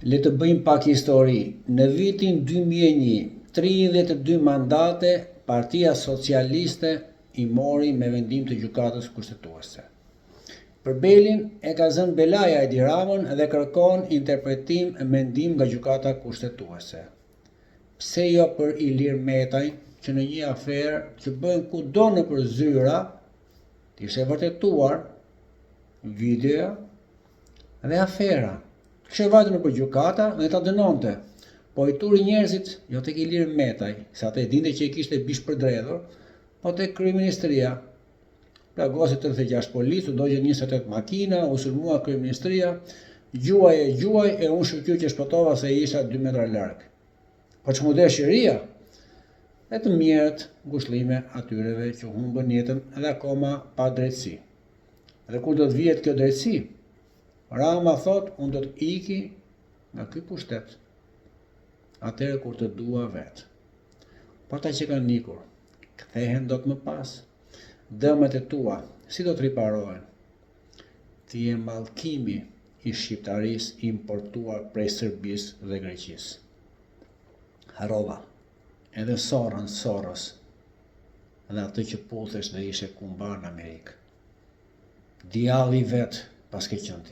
Le të bëjmë pak histori. Në vitin 2001, 32 mandate Partia Socialiste i mori me vendim të gjykatës kushtetuese. Për Belin e ka zënë belaja Edi Ramën dhe kërkon interpretim e mendim nga gjykata kushtetuese. Pse jo për Ilir Metaj, që në një aferë që bën kudo nëpër zyra, ishte vërtetuar video dhe afera. Kishte vajtur nëpër gjykata dhe ta dënonte. Po i turi njerëzit jo tek Ilir Metaj, se atë e dinte që i kishte bish përdredhur, po tek kryeministria. Plagosi 36 policë, u dogje 28 makina, u sulmua kryeministria, gjuaj e unë shkëqyr që shpëtova se isha 2 metra larg. Po ç'mu desh Shqipëria? E të mirët ngushëllime atyreve që humbën jetën edhe akoma pa drejtësi. Dhe kur do të vihet kjo drejtësi? Rama thot, unë do të iki nga ky pushtet, atëherë kur të dua vetë. Por ata që kanë ikur, kthehen dot më pas. Dëmet e tua, si do të riparohen? Ti je mallkimi i shqiptarisë importuar prej Serbisë dhe Greqisë. Harova, edhe Soros, dhe atë që puthesh dhe ishe kumbar në Amerikë. Djalli vet pas ke qenë ti.